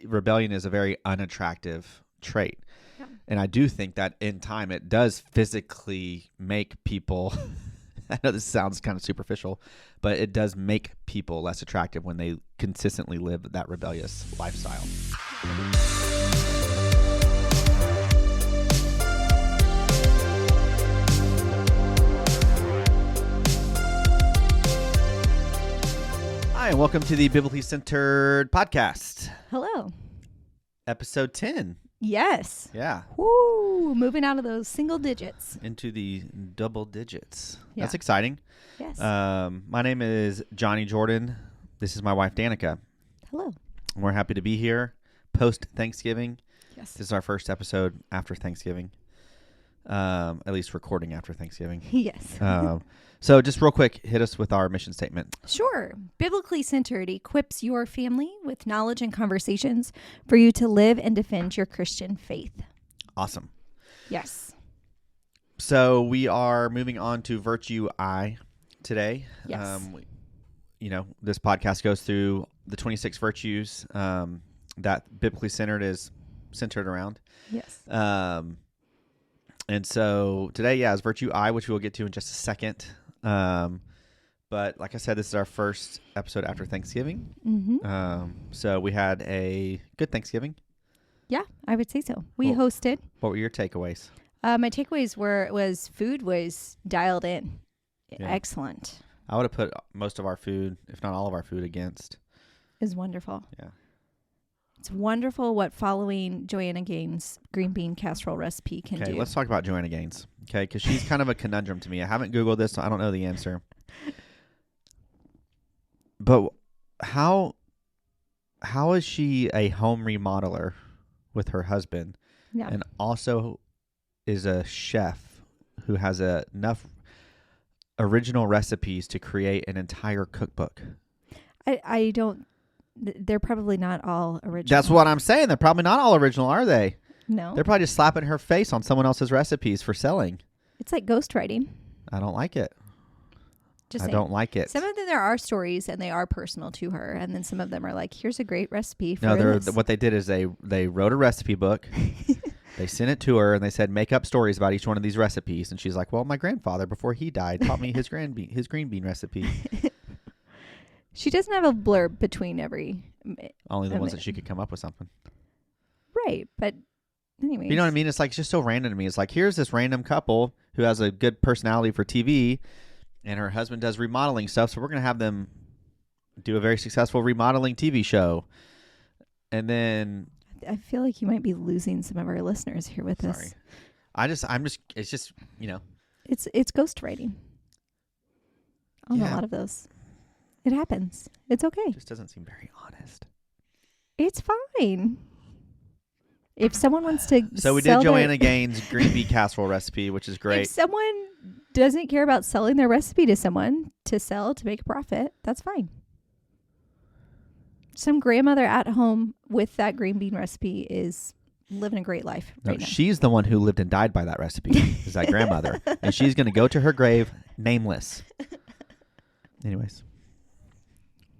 rebellion is a very unattractive trait. Yeah. And I do think that in time it does physically make people, I know this sounds kind of superficial, but it does make people less attractive when they consistently live that rebellious lifestyle. Hi, and welcome to the Biblically Centered Podcast. Hello. Episode 10. Yes. Yeah. Woo! Moving out of those single digits. Into the double digits. Yeah. That's exciting. Yes. My name is Johnny Jordan. This is my wife, Danica. Hello. We're happy to be here post-Thanksgiving. Yes. This is our first episode after Thanksgiving. At least recording after Thanksgiving. Yes. So just real quick, hit us with our mission statement. Sure. Biblically Centered equips your family with knowledge and conversations for you to live and defend your Christian faith. Awesome. Yes. So we are moving on to Virtue I today. Yes. This podcast goes through the 26 virtues that Biblically Centered is centered around. Yes. And so today, is Virtue I, which we'll get to in just a second. But like I said, this is our first episode after Thanksgiving. Mm-hmm. So we had a good Thanksgiving. Yeah, I would say so. We hosted. What were your takeaways? My takeaways was food was dialed in. Yeah. Excellent. I would have put most of our food, if not all of our food, against. Is wonderful. Yeah. It's wonderful what following Joanna Gaines' green bean casserole recipe can Okay, do. let's talk about Joanna Gaines. Okay, because she's kind of a conundrum to me. I haven't Googled this, so I don't know the answer. But how is she a home remodeler with her husband, Yeah. and also is a chef who has enough original recipes to create an entire cookbook? I don't. They're probably not all original. That's what I'm saying. They're probably not all original, are they? No. They're probably just slapping her face on someone else's recipes for selling. It's like ghostwriting. I don't like it. Just I saying. don't like it. Some of them there are stories and they are personal to her, and then some of them are like, here's a great recipe for No, this. what they did is they wrote a recipe book. They sent it to her and they said, make up stories about each one of these recipes. And she's like, well, my grandfather before he died taught me his green bean recipe. She doesn't have a blurb between every. Only the ones that she could come up with something. Right, but anyways. You know what I mean? It's like just so random to me. It's like, here's this random couple who has a good personality for TV, and her husband does remodeling stuff, so we're going to have them do a very successful remodeling TV show. And then... I feel like you might be losing some of our listeners here with Sorry. this. It's just, It's ghostwriting on a lot of those. It happens. It's okay. It just doesn't seem very honest. It's fine. If someone wants to So we did Joanna Gaines' green bean casserole recipe, which is great. If someone doesn't care about selling their recipe to someone to sell to make a profit, that's fine. Some grandmother at home with that green bean recipe is living a great life right now. She's the one who lived and died by that recipe, is that grandmother. And she's going to go to her grave nameless. Anyways.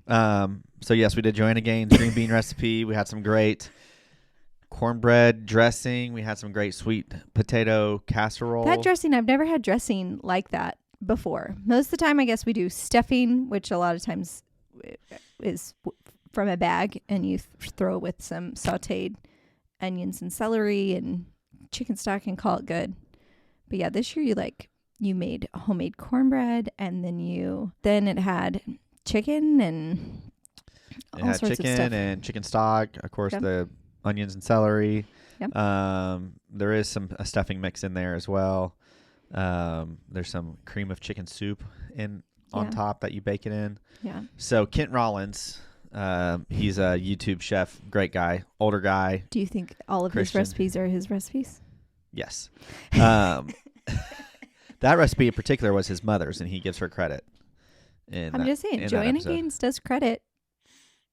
So yes, we did Joanna Gaines' green bean recipe. We had some great cornbread dressing. We had some great sweet potato casserole. That dressing, I've never had dressing like that before. Most of the time, I guess we do stuffing, which a lot of times is from a bag, and you throw with some sauteed onions and celery and chicken stock and call it good. But yeah, this year you made homemade cornbread, and then it had chicken and all sorts of stuff. Chicken and chicken stock, of course, the onions and celery. Yep. There is some stuffing mix in there as well. There's some cream of chicken soup on top that you bake it in. Yeah. So Kent Rollins, he's a YouTube chef, great guy, older guy. Do you think all of Christian. his recipes are his recipes? Yes. That recipe in particular was his mother's, and he gives her credit. I'm just saying, Joanna Gaines does credit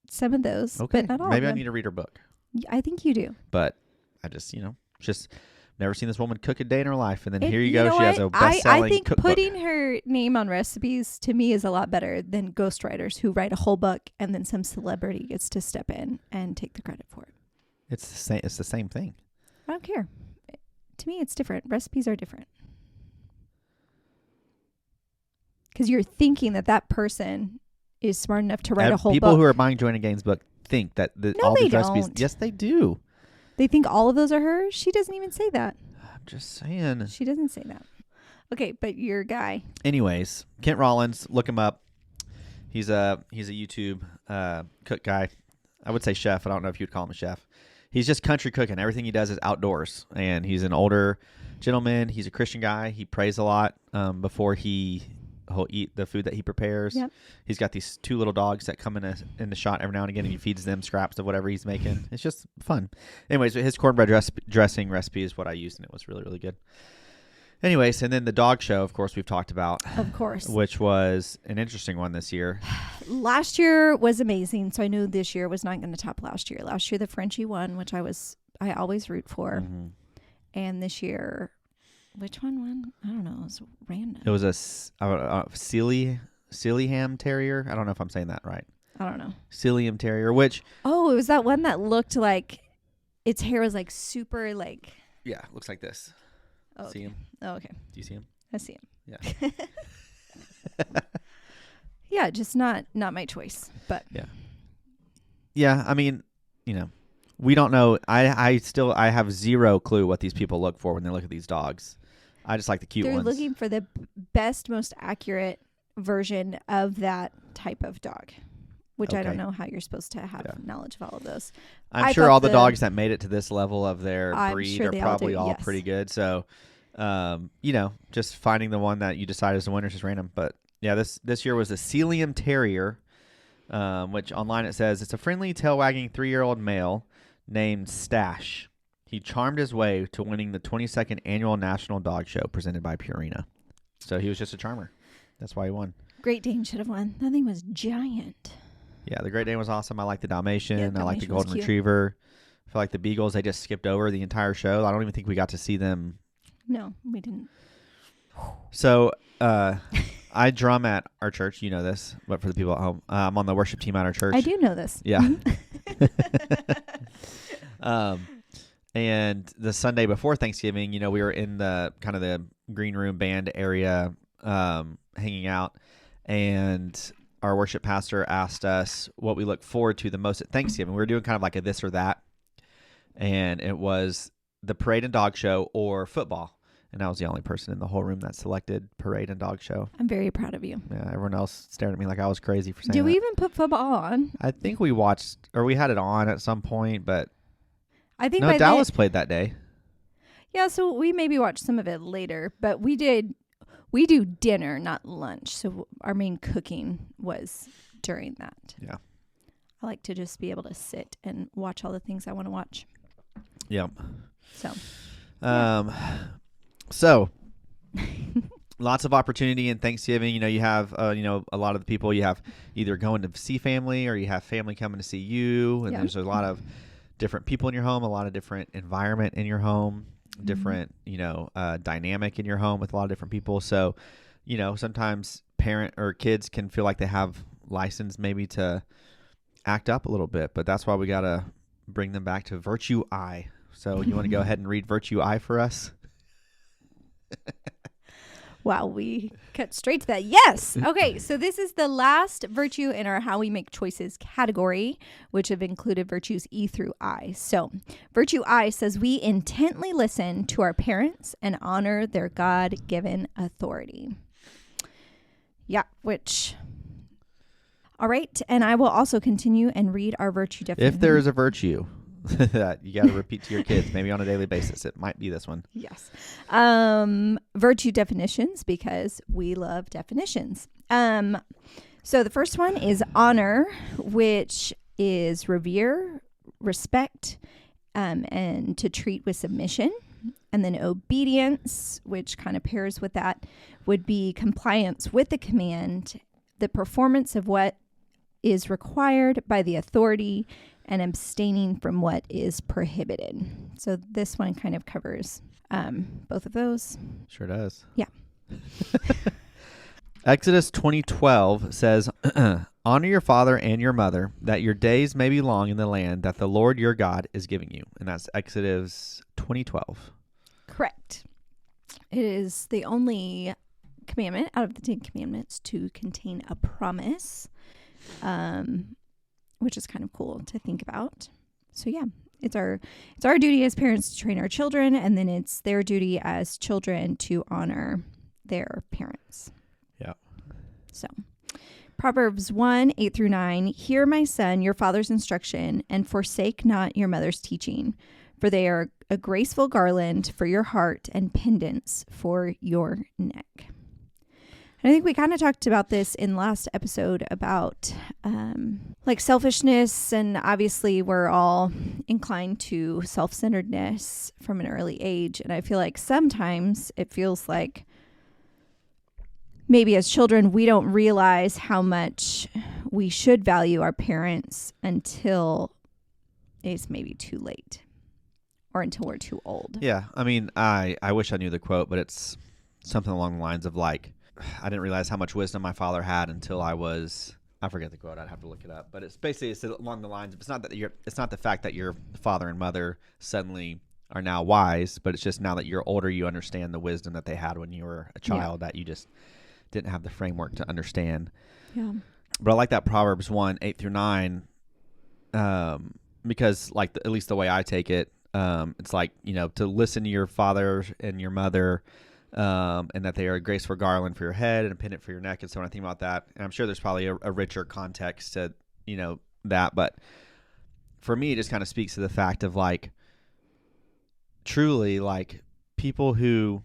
some of those, but not all Maybe of I them. need to read her book. I think you do. But I just never seen this woman cook a day in her life. And then here you You go. know She has what? a best-selling I think cookbook. putting her name on recipes to me is a lot better than ghostwriters who write a whole book and then some celebrity gets to step in and take the credit for it. It's the same. It's the same thing. I don't care. To me, it's different. Recipes are different. Because you're thinking that person is smart enough to write a whole people book. who are buying Joanna Gaines' book think that all they these recipes. don't. Yes, they do. They think all of those are hers. She doesn't even say that. I'm just saying. She doesn't say that. Okay, but your guy. Anyways, Kent Rollins, look him up. He's a YouTube cook guy. I would say chef. I don't know if you'd call him a chef. He's just country cooking. Everything he does is outdoors, and he's an older gentleman. He's a Christian guy. He prays a lot before he'll eat the food that he prepares. Yep. He's got these 2 little dogs that come in the shot every now and again, and he feeds them scraps of whatever he's making. It's just fun. Anyways, his cornbread dressing recipe is what I used, and it was really, really good. Anyways, and then the dog show, of course, we've talked about. Of course. Which was an interesting one this year. Last year was amazing, so I knew this year was not going to top last year. Last year, the Frenchie won, which I always root for. Mm-hmm. And this year, which one won? I don't know. It was random. It was a Sealyham Terrier. I don't know if I'm saying that right. I don't know. Sealyham Terrier, which... Oh, it was that one that looked like its hair was like super like... Yeah, looks like this. Oh, See okay. him? Oh, okay. Do you see him? I see him. Yeah. Yeah, just not my choice, but... Yeah. Yeah, I mean, we don't know. I have zero clue what these people look for when they look at these dogs. I just like the cute They're ones. looking for the best, most accurate version of that type of dog, which I don't know how you're supposed to have knowledge of all of those. I'm sure all the dogs that made it to this level of their breed are probably all pretty good. So, just finding the one that you decide is the winner is just random. But yeah, this year was a Sealyham Terrier, which online it says it's a friendly, tail-wagging 3-year-old male named Stash. He charmed his way to winning the 22nd annual National Dog Show presented by Purina. So he was just a charmer. That's why he won. Great Dane should have won. That thing was giant. Yeah, the Great Dane was awesome. I like the Dalmatian. Yeah, I like the Dalmatian was Golden cute. Retriever. I feel like the Beagles, they just skipped over the entire show. I don't even think we got to see them. No, we didn't. So I drum at our church. You know this, but for the people at home, I'm on the worship team at our church. I do know this. Yeah. And the Sunday before Thanksgiving, we were in the kind of the green room band area hanging out, and our worship pastor asked us what we look forward to the most at Thanksgiving. We were doing kind of like a this or that, and it was the parade and dog show or football. And I was the only person in the whole room that selected parade and dog show. I'm very proud of you. Yeah, everyone else stared at me like I was crazy for saying that. Did we even put football on? I think we watched, or we had it on at some point, but I think no, Dallas played that day. Yeah, so we maybe watched some of it later, but we do dinner, not lunch. So our main cooking was during that. Yeah. I like to just be able to sit and watch all the things I want to watch. Yep. So. So lots of opportunity in Thanksgiving. You have, a lot of the people you have either going to see family or you have family coming to see you. And there's a lot of different people in your home, a lot of different environment in your home, different, dynamic in your home with a lot of different people. So, sometimes parent or kids can feel like they have license maybe to act up a little bit, but that's why we got to bring them back to Virtue I. So you want to go ahead and read Virtue I for us? Wow, we cut straight to that. Yes. Okay, so this is the last virtue in our How We Make Choices category, which have included virtues E through I. So virtue I says we intently listen to our parents and honor their God-given authority. Yeah, which... All right, and I will also continue and read our virtue definition. If there is a virtue that you got to repeat to your kids, maybe on a daily basis, it might be this one. Yes. Virtue definitions, because we love definitions. So the first one is honor, which is revere, respect, and to treat with submission. And then obedience, which kind of pairs with that, would be compliance with the command, the performance of what is required by the authority, and abstaining from what is prohibited. So this one kind of covers both of those. Sure does. Yeah. Exodus 20:12 says, Honor your father and your mother, that your days may be long in the land that the Lord your God is giving you. And that's Exodus 20:12. Correct. It is the only commandment out of the 10 commandments to contain a promise, which is kind of cool to think about. So yeah, it's our duty as parents to train our children, and then it's their duty as children to honor their parents. Yeah. So Proverbs 1:8-9, hear, my son, your father's instruction, and forsake not your mother's teaching, for they are a graceful garland for your heart and pendants for your neck. And I think we kind of talked about this in last episode about like selfishness, and obviously we're all inclined to self-centeredness from an early age. And I feel like sometimes it feels like maybe as children, we don't realize how much we should value our parents until it's maybe too late or until we're too old. Yeah. I mean, I wish I knew the quote, but it's something along the lines of like, I didn't realize how much wisdom my father had until I forget the quote. I'd have to look it up, but it's along the lines of, it's not the fact that your father and mother suddenly are now wise, but it's just now that you're older, you understand the wisdom that they had when you were a child that you just didn't have the framework to understand. Yeah. But I like that Proverbs 1:8-9, because like at least the way I take it, it's like, to listen to your father and your mother, and that they are a graceful garland for your head and a pendant for your neck. And so when I think about that, and I'm sure there's probably a richer context to, that, but for me, it just kind of speaks to the fact of like, truly like people who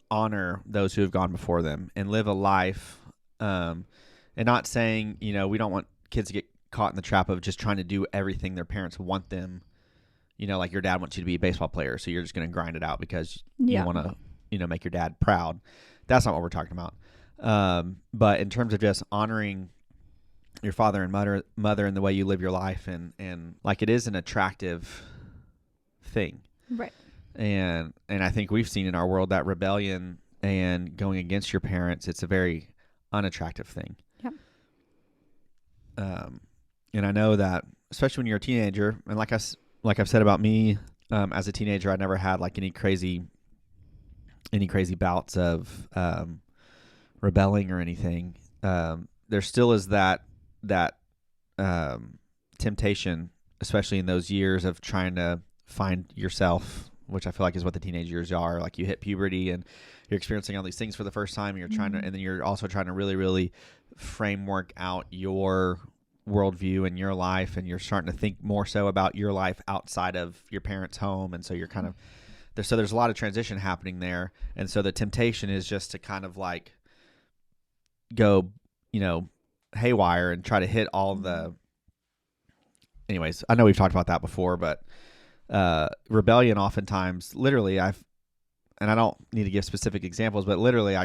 honor those who have gone before them and live a life, and not saying, we don't want kids to get caught in the trap of just trying to do everything their parents want them. Like your dad wants you to be a baseball player, so you're just going to grind it out because you want to, make your dad proud. That's not what we're talking about. But in terms of just honoring your father and mother in the way you live your life, and like it is an attractive thing. Right. And I think we've seen in our world that rebellion and going against your parents, it's a very unattractive thing. Yep. And I know that, especially when you're a teenager, and like I've said about me, as a teenager, I never had like any crazy bouts of rebelling or anything. There still is that temptation, especially in those years of trying to find yourself, which I feel like is what the teenage years are. Like you hit puberty and you're experiencing all these things for the first time, and you're trying to, and then you're also trying to really, really framework out your worldview and your life, and you're starting to think more so about your life outside of your parents' home. And so you're kind of there's a lot of transition happening there. And so the temptation is just to kind of like go, haywire and try to hit all the, anyways, I know we've talked about that before, but rebellion oftentimes, literally, and I don't need to give specific examples, but literally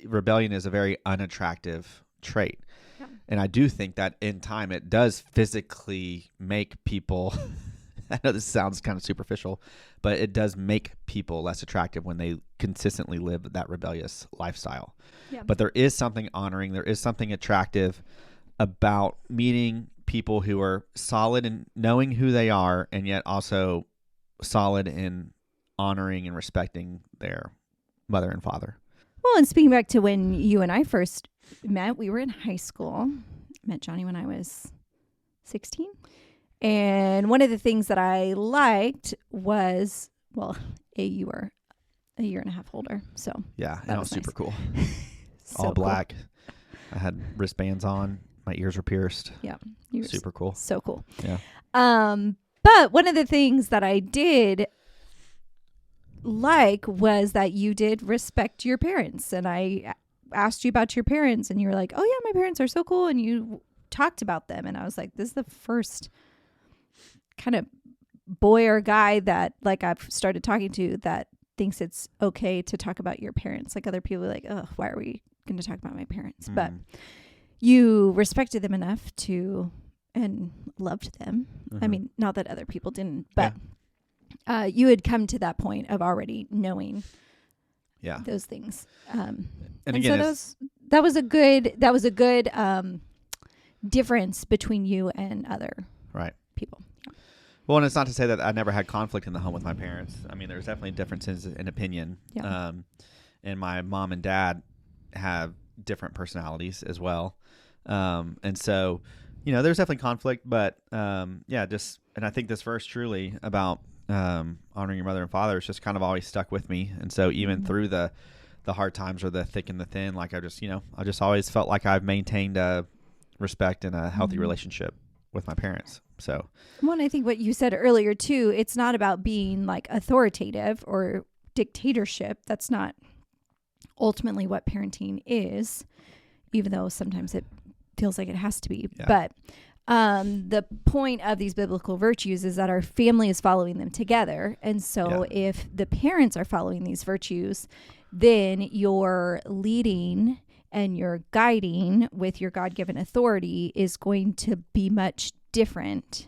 rebellion is a very unattractive trait. Yeah. And I do think that in time it does physically make people, I know this sounds kind of superficial, but it does make people less attractive when they consistently live that rebellious lifestyle. Yeah. But there is something honoring, there is something attractive about meeting people who are solid in knowing who they are, and yet also solid in honoring and respecting their mother and father. Well, and speaking back to when you and I first met, we were in high school. I met Johnny when I was 16. And one of the things that I liked was, you were a year and a half older. So yeah, that was super nice. Cool. So all black. Cool. I had wristbands on. My ears were pierced. Yeah. Super cool. So cool. Yeah. But one of the things that I did like was that you did respect your parents. And I asked you about your parents, and you were like, oh yeah, my parents are so cool. And you talked about them. And I was like, this is the first kind of boy or guy that like I've started talking to that thinks it's okay to talk about your parents. Like other people are like, oh, why are we going to talk about my parents? But you respected them enough to, and loved them. I mean, not that other people didn't, but you had come to that point of already knowing those things. And again, so that was a good difference between you and other Right. people. Well, and it's not to say that I never had conflict in the home with my parents. I mean, there's definitely differences in opinion. Yeah. And my mom and dad have different personalities as well. And so, there's definitely conflict, but and I think this verse truly about honoring your mother and father is just kind of always stuck with me. And so even through the hard times or the thick and the thin, like I just always felt like I've maintained a respect and a healthy relationship with my parents. So, well, I think what you said earlier too, it's not about being like authoritative or dictatorship. That's not ultimately what parenting is, even though sometimes it feels like it has to be. Yeah. But the point of these biblical virtues is that our family is following them together. And so if the parents are following these virtues, then you're leading and you're guiding with your God-given authority is going to be much different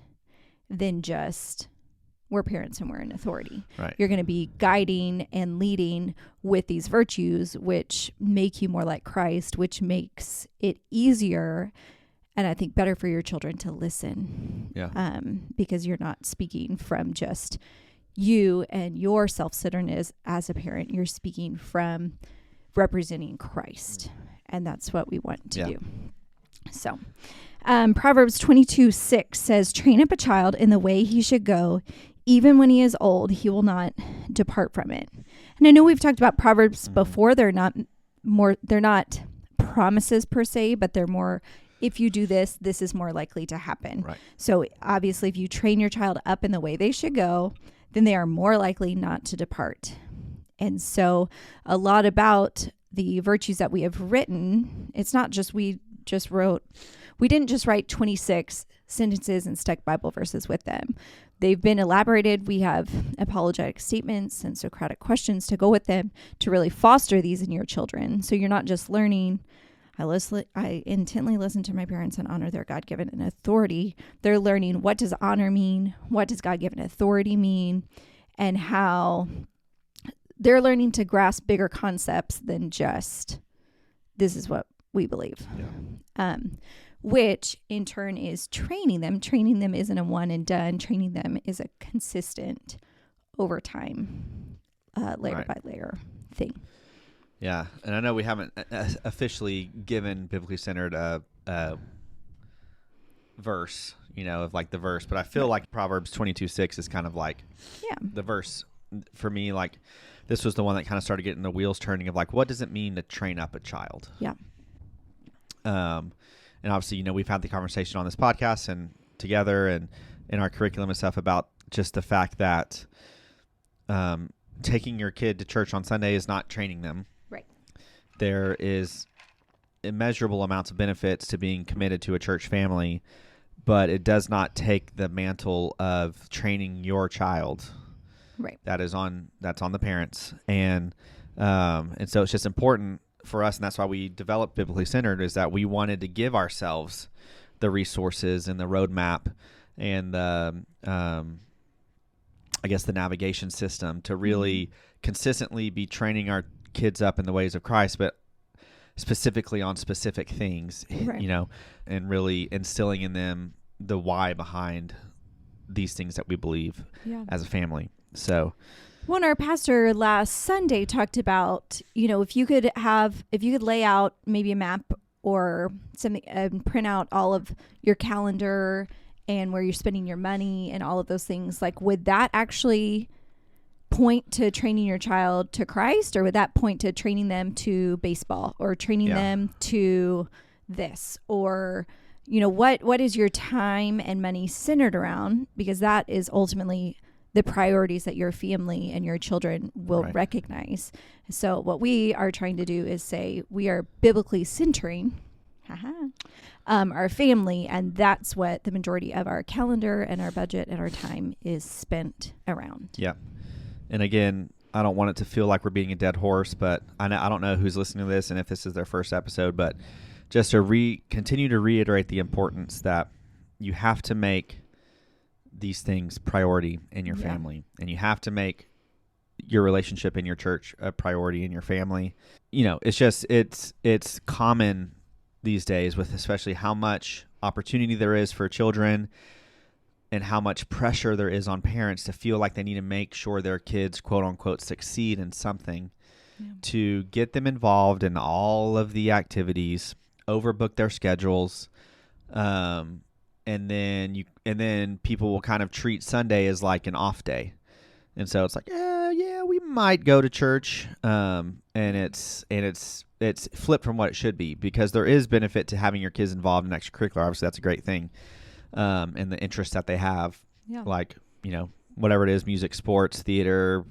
than just we're parents and we're in authority. Right. You're going to be guiding and leading with these virtues, which make you more like Christ, which makes it easier and I think better for your children to listen. Yeah. Because you're not speaking from just you and your self-centeredness as a parent. You're speaking from representing Christ. And that's what we want to do. So, Proverbs 22:6 says, train up a child in the way he should go. Even when he is old, he will not depart from it. And I know we've talked about Proverbs before. They're not promises per se, but they're more, if you do this, this is more likely to happen. Right. So obviously, if you train your child up in the way they should go, then they are more likely not to depart. And so a lot about the virtues that we have written, it's not just we didn't just write 26 sentences and stuck Bible verses with them. They've been elaborated. We have apologetic statements and Socratic questions to go with them to really foster these in your children. So you're not just learning, I intently listen to my parents and honor their God-given authority. They're learning, what does honor mean? What does God-given authority mean? And how they're learning to grasp bigger concepts than just, this is what we believe. Yeah. Which in turn is training them. Training them isn't a one and done. Training them is a consistent over time, layer by layer thing. Yeah. And I know we haven't officially given biblically centered a verse, of like the verse, but I feel like Proverbs 22:6 is kind of like the verse for me. Like this was the one that kind of started getting the wheels turning of like, what does it mean to train up a child? Yeah. And obviously, we've had the conversation on this podcast and together and in our curriculum and stuff about just the fact that taking your kid to church on Sunday is not training them. Right. There is immeasurable amounts of benefits to being committed to a church family, but it does not take the mantle of training your child. Right. That's on the parents. And so it's just important for us, and that's why we developed Biblically Centered, is that we wanted to give ourselves the resources and the roadmap and the navigation system to really consistently be training our kids up in the ways of Christ, but specifically on specific things, right. And really instilling in them the why behind these things that we believe as a family. So when our pastor last Sunday talked about, if you could lay out maybe a map or something and print out all of your calendar and where you're spending your money and all of those things, like, would that actually point to training your child to Christ, or would that point to training them to baseball or training them to this? Or, what is your time and money centered around? Because that is ultimately the priorities that your family and your children will recognize. So what we are trying to do is say we are biblically centering our family, and that's what the majority of our calendar and our budget and our time is spent around. Yeah. And again, I don't want it to feel like we're beating a dead horse, but I don't know who's listening to this and if this is their first episode, but just to continue to reiterate the importance that you have to make these things priority in your family, and you have to make your relationship in your church a priority in your family. It's just, it's common these days with especially how much opportunity there is for children and how much pressure there is on parents to feel like they need to make sure their kids, quote unquote, succeed in something, to get them involved in all of the activities, overbook their schedules, and then people will kind of treat Sunday as like an off day. And so it's like, yeah, we might go to church, and it's flipped from what it should be, because there is benefit to having your kids involved in extracurricular. Obviously, that's a great thing, and the interests that they have, like, whatever it is, music, sports, theater,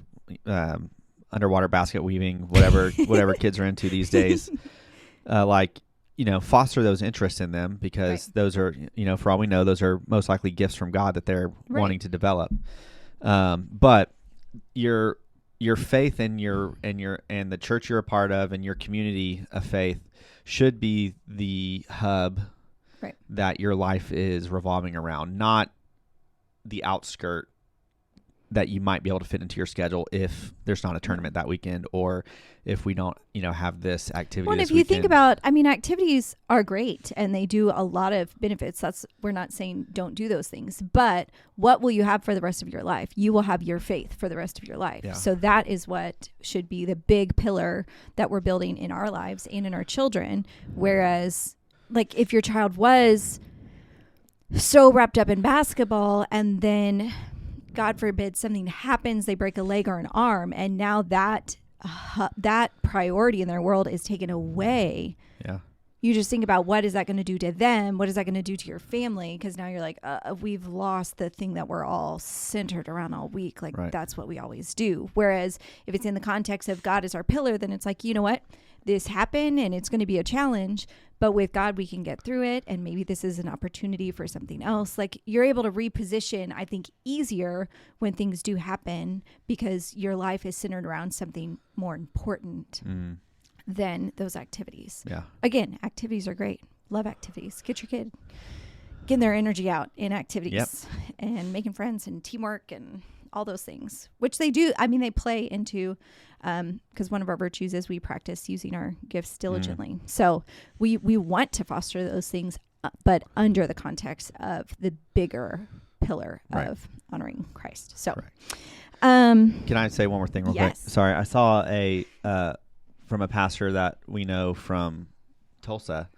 underwater basket weaving, whatever kids are into these days, foster those interests in them, because those are, for all we know, those are most likely gifts from God that they're wanting to develop. But your faith and the church you're a part of and your community of faith should be the hub that your life is revolving around, not the outskirt that you might be able to fit into your schedule if there's not a tournament that weekend, or if we don't, have this activity. Well, this if you weekend. think about, activities are great and they do a lot of benefits. We're not saying don't do those things, but what will you have for the rest of your life? You will have your faith for the rest of your life. Yeah. So that is what should be the big pillar that we're building in our lives and in our children. Whereas, like, if your child was so wrapped up in basketball and then, God forbid, something happens, they break a leg or an arm, and now that priority in their world is taken away. Yeah. You just think about, what is that going to do to them? What is that going to do to your family? Because now you're like, we've lost the thing that we're all centered around all week. Like, that's what we always do. Whereas if it's in the context of God as our pillar, then it's like, you know what? This happened and it's going to be a challenge, but with God, we can get through it. And maybe this is an opportunity for something else. Like, you're able to reposition, I think, easier when things do happen, because your life is centered around something more important than those activities. Yeah. Again, activities are great. Love activities. Get your kid getting their energy out in activities and making friends and teamwork and all those things, which they do. They play into, because one of our virtues is we practice using our gifts diligently. So we want to foster those things, but under the context of the bigger pillar of honoring Christ. So, can I say one more thing real quick? Sorry. I saw from a pastor that we know from Tulsa.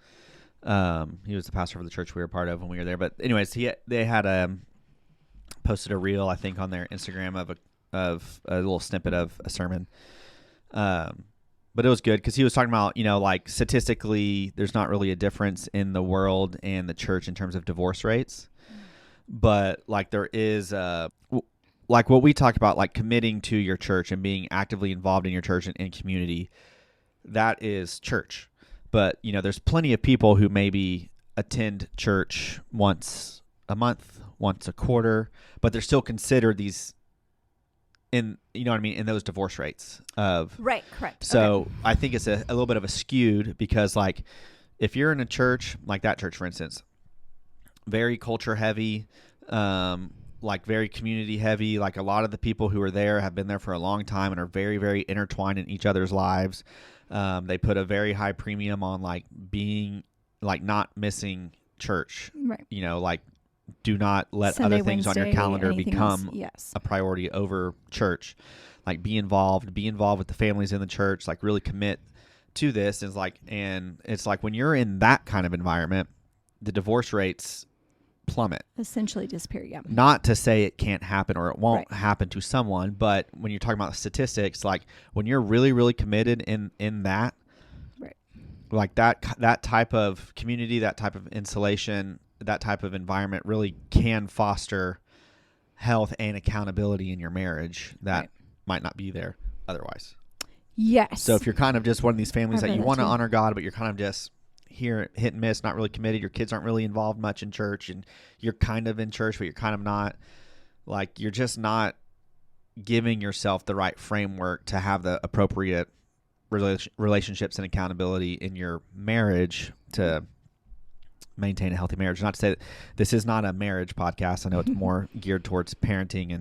He was the pastor of the church we were part of when we were there. But anyways, they had posted a reel, I think, on their Instagram of a little snippet of a sermon. But it was good because he was talking about, like, statistically, there's not really a difference in the world and the church in terms of divorce rates. But, like, there is like what we talked about, like committing to your church and being actively involved in your church and community. That is church. But, there's plenty of people who maybe attend church once a month, once a quarter, but they're still considered these in those divorce rates of correct. So I think it's a little bit of a skewed, because, like, if you're in a church like that church, for instance, very culture heavy, like very community heavy, like a lot of the people who are there have been there for a long time and are very, very intertwined in each other's lives. They put a very high premium on, like, being, like, not missing church, like, do not let Sunday, other things Wednesday, on your calendar become a priority over church. Like, be involved with the families in the church, like, really commit to this. And it's like when you're in that kind of environment, the divorce rates plummet. Essentially disappear, yeah. Not to say it can't happen or it won't happen to someone, but when you're talking about statistics, like, when you're really, really committed in that, like that type of community, that type of insulation, that type of environment really can foster health and accountability in your marriage that might not be there otherwise. Yes. So if you're kind of just one of these families that you want to honor God, but you're kind of just here hit and miss, not really committed, your kids aren't really involved much in church, and you're kind of in church, but you're kind of not, like, you're just not giving yourself the right framework to have the appropriate relationships and accountability in your marriage to maintain a healthy marriage. Not to say that this is not a marriage podcast. I know it's more geared towards parenting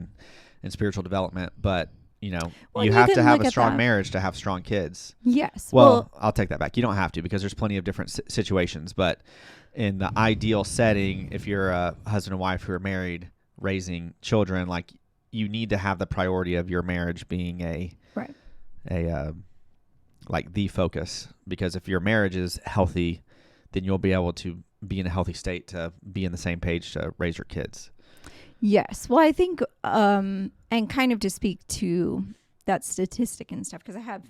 and spiritual development, but Well, you you have to can have look a at strong that. marriage to have strong kids. Yes. Well, I'll take that back. You don't have to, because there's plenty of different situations. But in the ideal setting, if you're a husband and wife who are married, raising children, like, you need to have the priority of your marriage being right. like the focus. Because if your marriage is healthy, then you'll be able to be in a healthy state to be in the same page to raise your kids. Yes. Well, I think, and kind of to speak to that statistic and stuff, because I have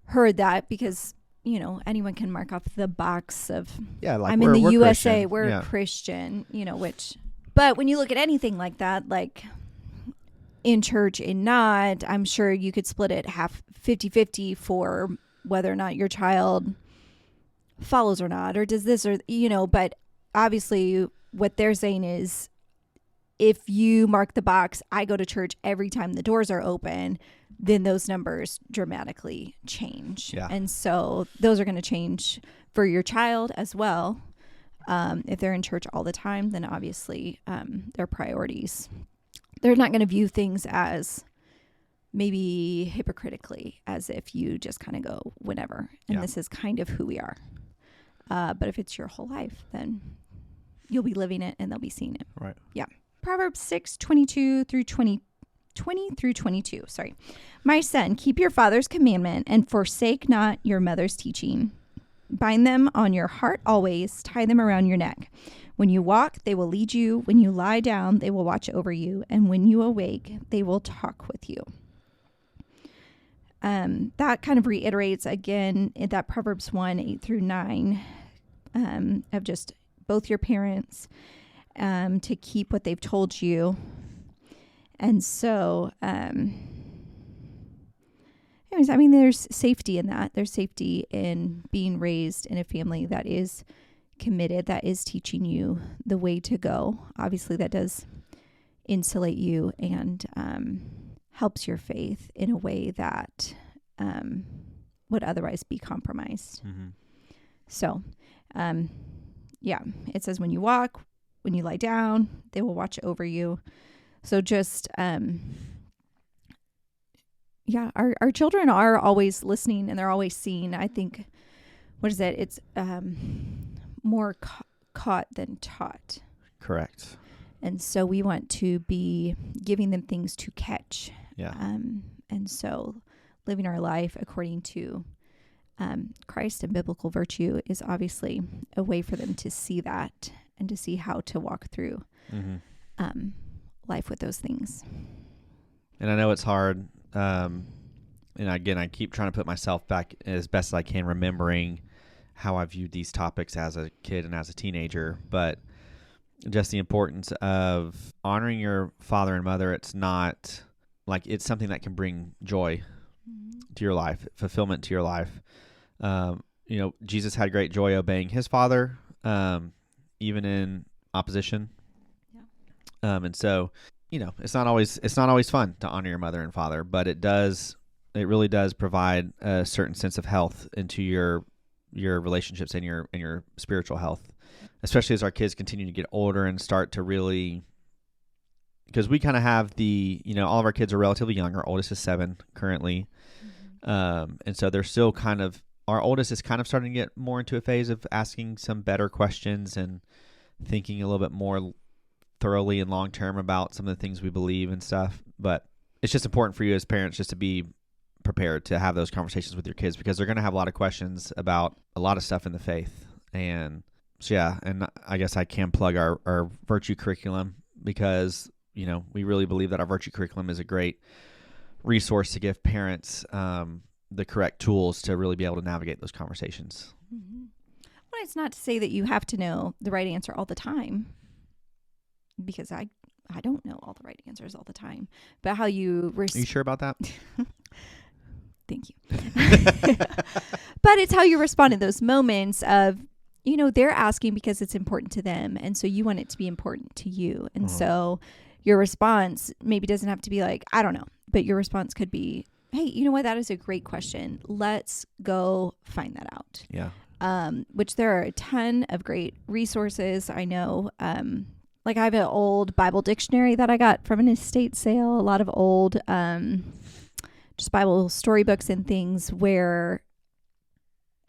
heard that, because, anyone can mark off the box of, Yeah, like, I'm in the we're USA, Christian. we're Yeah. Christian, but when you look at anything like that, like in church and not, I'm sure you could split it 50-50 for whether or not your child follows or not, or does this, or, but obviously what they're saying is, if you mark the box, I go to church every time the doors are open, then those numbers dramatically change. Yeah. And so those are going to change for your child as well. If they're in church all the time, then obviously their priorities, they're not going to view things as maybe hypocritically, as if you just kind of go whenever. And this is kind of who we are. But if it's your whole life, then you'll be living it and they'll be seeing it. Right. Yeah. Proverbs 6:20 through 22. Sorry. My son, keep your father's commandment and forsake not your mother's teaching. Bind them on your heart always, tie them around your neck. When you walk, they will lead you. When you lie down, they will watch over you. And when you awake, they will talk with you. That kind of reiterates again in that Proverbs 1:8-9, of just both your parents, to keep what they've told you. And so, anyways, I mean, there's safety in that. There's safety in being raised in a family that is committed, that is teaching you the way to go. Obviously, that does insulate you and helps your faith in a way that would otherwise be compromised. Mm-hmm. So, yeah, it says when you walk, when you lie down, they will watch over you. So just, yeah, our children are always listening and they're always seeing. I think, what is it? It's more caught than taught. Correct. And so we want to be giving them things to catch. Yeah. And so living our life according to Christ and biblical virtue is obviously a way for them to see that and to see how to walk through life with those things. And I know it's hard. And again, I keep trying to put myself back as best as I can, remembering how I viewed these topics as a kid and as a teenager. But just the importance of honoring your father and mother. It's not like, it's something that can bring joy to your life, fulfillment to your life. Jesus had great joy obeying his father, even in opposition. Yeah. And so, it's not always fun to honor your mother and father, but it really does provide a certain sense of health into your relationships and your spiritual health, especially as our kids continue to get older and start to really, because we kind of have all of our kids are relatively young. Our oldest is 7 currently. And so they're still our oldest is kind of starting to get more into a phase of asking some better questions and thinking a little bit more thoroughly and long-term about some of the things we believe and stuff. But it's just important for you as parents just to be prepared to have those conversations with your kids, because they're going to have a lot of questions about a lot of stuff in the faith. And so, yeah, and I guess I can plug our virtue curriculum, because, we really believe that our virtue curriculum is a great resource to give parents the correct tools to really be able to navigate those conversations. Mm-hmm. Well, it's not to say that you have to know the right answer all the time, because I don't know all the right answers all the time, but how you Are you sure about that? Thank you. But it's how you respond in those moments of, they're asking because it's important to them. And so you want it to be important to you. And so your response maybe doesn't have to be like, I don't know, but your response could be, hey, you know what? That is a great question. Let's go find that out. Yeah. Which there are a ton of great resources. I know, like I have an old Bible dictionary that I got from an estate sale, a lot of old just Bible storybooks and things where,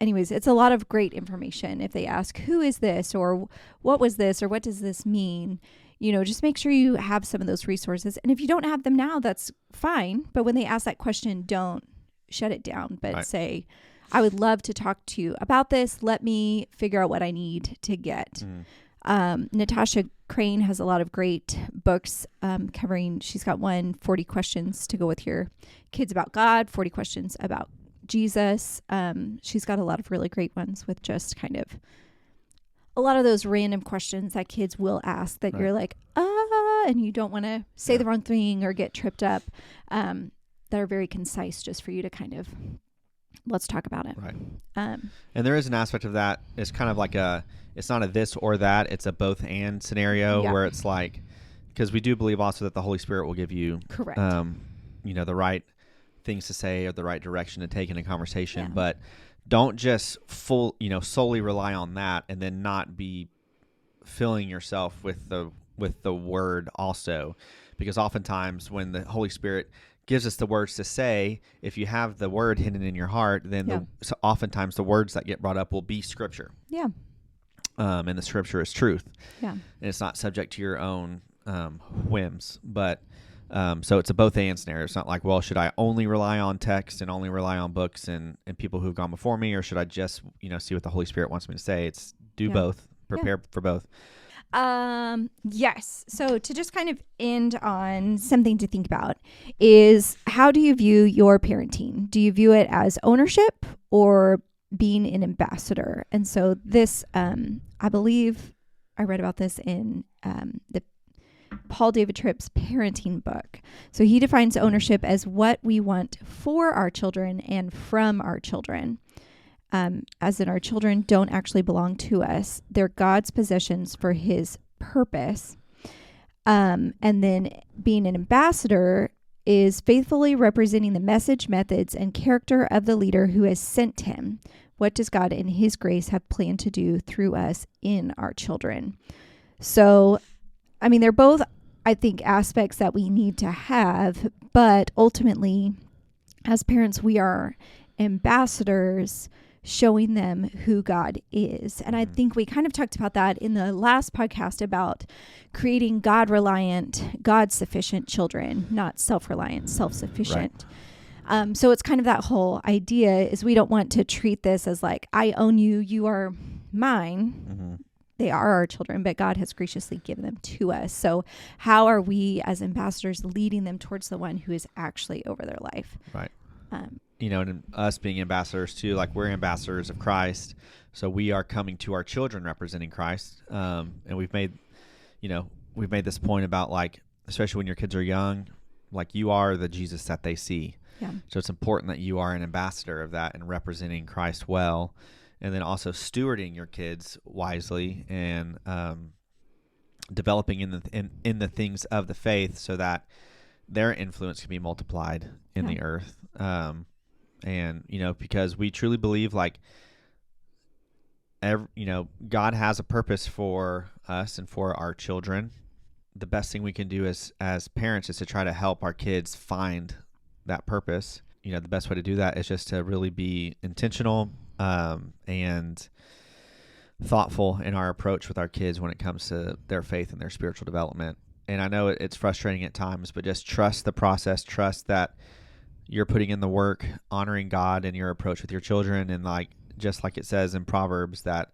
anyways, it's a lot of great information. If they ask, who is this, or what was this, or what does this mean? Just make sure you have some of those resources. And if you don't have them now, that's fine. But when they ask that question, don't shut it down, but say, I would love to talk to you about this. Let me figure out what I need to get. Natasha Crane has a lot of great books covering, she's got 40 questions to go with your kids about God, 40 questions about Jesus. She's got a lot of really great ones with just kind of a lot of those random questions that kids will ask that you're like, and you don't want to say the wrong thing or get tripped up, that are very concise just for you to kind of, let's talk about it. Right. And there is an aspect of that. It's kind of like it's not a this or that. It's a both and scenario where it's like, because we do believe also that the Holy Spirit will give you, correct, the right things to say or the right direction to take in a conversation, but don't just solely rely on that and then not be filling yourself with the word also, because oftentimes when the Holy Spirit gives us the words to say, if you have the word hidden in your heart, then oftentimes the words that get brought up will be scripture. Yeah. And the scripture is truth. Yeah. And it's not subject to your own whims, but so it's a both and scenario. It's not like, well, should I only rely on text and only rely on books and people who've gone before me, or should I just, see what the Holy Spirit wants me to say? It's do both, prepare for both. Yes. So to just kind of end on something to think about is, how do you view your parenting? Do you view it as ownership or being an ambassador? And so this, I believe I read about this in the Paul David Tripp's parenting book. So he defines ownership as what we want for our children and from our children. As in, our children don't actually belong to us. They're God's possessions for his purpose. And then being an ambassador is faithfully representing the message, methods, and character of the leader who has sent him. What does God in his grace have planned to do through us in our children? So, they're both, I think, aspects that we need to have, but ultimately, as parents, we are ambassadors showing them who God is. And I think we kind of talked about that in the last podcast about creating God-reliant, God-sufficient children, not self-reliant, self-sufficient. Right. So it's kind of that whole idea is we don't want to treat this as like, I own you, you are mine. Mm-hmm. They are our children, but God has graciously given them to us. So how are we as ambassadors leading them towards the one who is actually over their life? Right. And us being ambassadors too, like we're ambassadors of Christ. So we are coming to our children representing Christ. And we've made this point about, like, especially when your kids are young, like, you are the Jesus that they see. Yeah. So it's important that you are an ambassador of that and representing Christ well. And then also stewarding your kids wisely and developing in the things of the faith so that their influence can be multiplied in the earth. And, because we truly believe, like, God has a purpose for us and for our children. The best thing we can do as parents is to try to help our kids find that purpose. The best way to do that is just to really be intentional and thoughtful in our approach with our kids when it comes to their faith and their spiritual development. And I know it's frustrating at times, but just trust the process, trust that you're putting in the work, honoring God in your approach with your children. And, like, just like it says in Proverbs, that,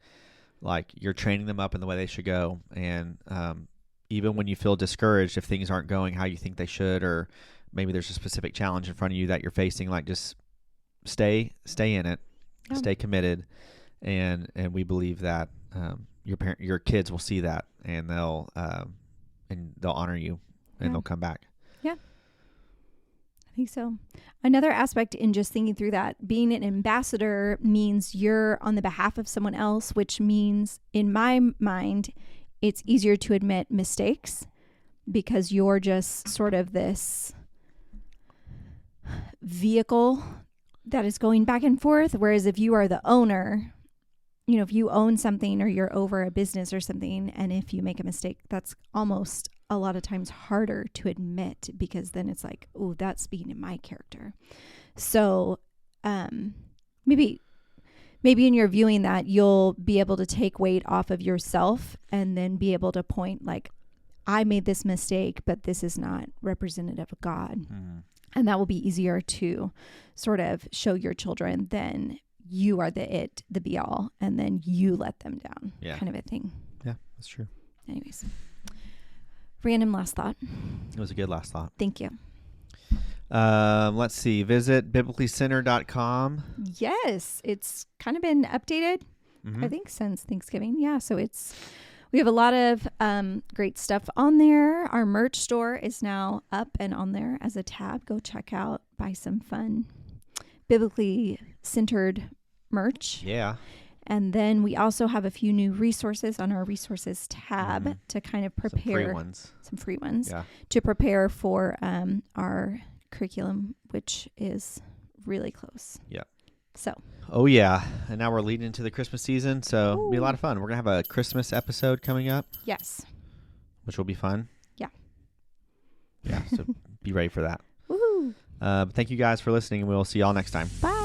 like, you're training them up in the way they should go. And even when you feel discouraged, if things aren't going how you think they should, or maybe there's a specific challenge in front of you that you're facing, like, just stay in it. Stay committed, and we believe that your kids will see that, and they'll honor you, and they'll come back. Yeah, I think so. Another aspect in just thinking through that, being an ambassador means you're on the behalf of someone else, which means, in my mind, it's easier to admit mistakes because you're just sort of this vehicle that is going back and forth. Whereas if you are the owner, if you own something or you're over a business or something, and if you make a mistake, that's almost a lot of times harder to admit, because then it's like, oh, that's speaking in my character. So maybe in your viewing that, you'll be able to take weight off of yourself and then be able to point like, I made this mistake, but this is not representative of God. And that will be easier to sort of show your children than you are the be all, and then you let them down, kind of a thing. Yeah, that's true. Anyways, random last thought. It was a good last thought. Thank you. Let's see. Visit biblicallycenter.com. Yes, it's kind of been updated, I think, since Thanksgiving. Yeah, so we have a lot of great stuff on there. Our merch store is now up and on there as a tab. Go check out, buy some fun, biblically centered merch. Yeah. And then we also have a few new resources on our resources tab to kind of prepare some free ones to prepare for our curriculum, which is really close. Yeah. So. Oh, yeah. And now we're leading into the Christmas season, so it'll be a lot of fun. We're going to have a Christmas episode coming up. Yes. Which will be fun. Yeah. Yeah, so be ready for that. Woohoo. Thank you guys for listening, and we'll see y'all next time. Bye.